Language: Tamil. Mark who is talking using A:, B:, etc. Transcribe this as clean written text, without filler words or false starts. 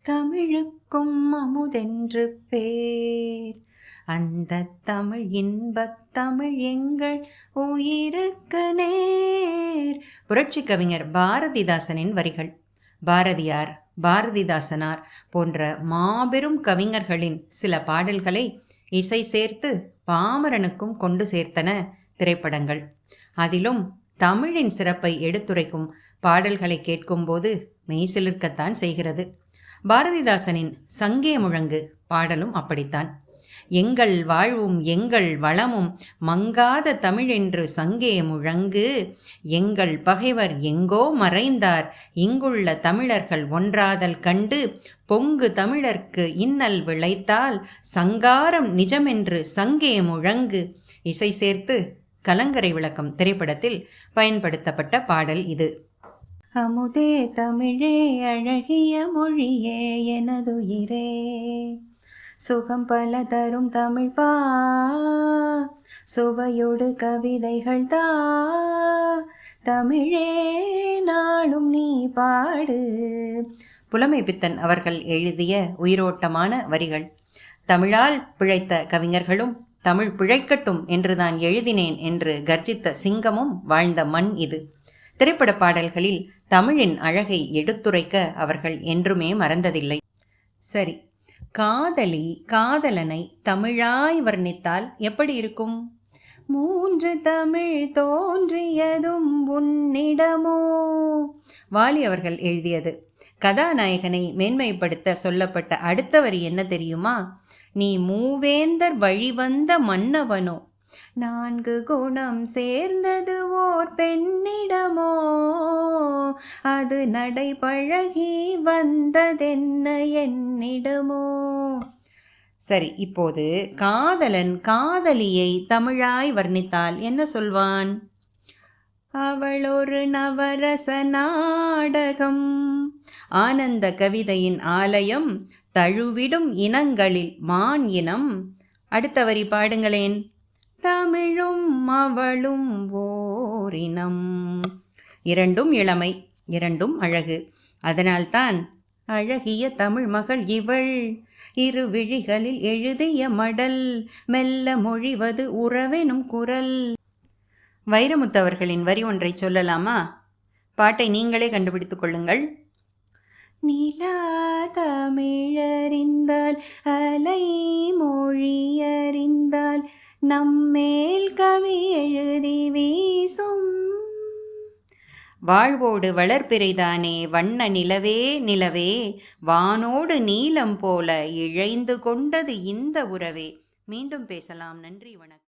A: தமிழுக்கும் அமுதென்று பேர். அந்த தமிழ் இன்பத் தமிழ் எங்கள் உயிருக்கு நேர். புரட்சி கவிஞர் பாரதிதாசனின் வரிகள். பாரதியார், பாரதிதாசனார் போன்ற மாபெரும் கவிஞர்களின் சில பாடல்களை இசை சேர்த்து பாமரனுக்கும் கொண்டு சேர்த்தன திரைப்படங்கள். அதிலும் தமிழின் சிறப்பை எடுத்துரைக்கும் பாடல்களை கேட்கும்போது மெய்சிலிர்க்கத்தான் செய்கிறது. பாரதிதாசனின் சங்கே முழங்கு பாடலும் அப்படித்தான். எங்கள் வாழ்வும் எங்கள் வளமும் மங்காத தமிழென்று சங்கே முழங்கு, எங்கள் பகைவர் எங்கோ மறைந்தார், இங்குள்ள தமிழர்கள் ஒன்றாதல் கண்டு, பொங்கு தமிழர்க்கு இன்னல் விளைத்தால் சங்காரம் நிஜமென்று சங்கே முழங்கு. இசை சேர்த்து கலங்கரை விளக்கம் திரைப்படத்தில் பயன்படுத்தப்பட்ட பாடல் இது. அமுதே தமிழே அழகிய மொழியே எனதுயிரே, சுகம் பல தரும் தமிழ் பா, சுவையோடு கவிதைகள் தா, தமிழே நாளும் நீ பாடு. புலமை பித்தன் அவர்கள் எழுதிய உயிரோட்டமான வரிகள். தமிழால் பிழைத்த கவிஞர்களும் தமிழ் பிழைக்கட்டும் என்றுதான் எழுதினேன் என்று கர்ஜித்த சிங்கமும் வாழ்ந்த மண் இது. திரைப்பட பாடல்களில் தமிழின் அழகை எடுத்துரைக்க அவர்கள் என்றுமே மறந்ததில்லை. சரி, காதலி காதலனை தமிழாய் வர்ணித்தால் எப்படி இருக்கும்? மூன்று தமிழ் தோன்றியதும் உன்னிடமோ. வாலி அவர்கள் எழுதியது. கதாநாயகனை மேன்மைப்படுத்த சொல்லப்பட்ட அடுத்த வரி என்ன தெரியுமா? நீ மூவேந்தர் வழிவந்த மன்னவனோ, 4 குணம் சேர்ந்தது ஓர் பெண்ணிடமோ, அது நடை பழகி வந்ததென்ன என்னிடமோ. சரி, இப்போது காதலன் காதலியை தமிழாய் வர்ணித்தால் என்ன சொல்வான்? அவள் ஒரு நவரச நாடகம், ஆனந்த கவிதையின் ஆலயம், தழுவிடும் இனங்களில் மான் இனம். அடுத்த வரி பாடுங்களேன். தமிழும் அவளும் ஓரினம். இரண்டும் இளமை, இரண்டும் அழகு. அதனால்தான் அழகிய தமிழ் மகள் இவள், இரு விழிகளில் எழுதிய மடல், மெல்ல மொழிவது உறவெனும் குரல். வைரமுத்தவர்களின் வரி ஒன்றை சொல்லலாமா? பாட்டை நீங்களே கண்டுபிடித்துக் கொள்ளுங்கள். நிலா தமிழறிந்தால் அலை மொழியறிந்தால் நம்மேல் கவி எழுதி வீசும். வாழ்வோடு வளர்பிறைதானே வண்ண நிலவே நிலவே, வானோடு நீலம் போல இழைந்து கொண்டது இந்த உறவே. மீண்டும் பேசலாம். நன்றி, வணக்கம்.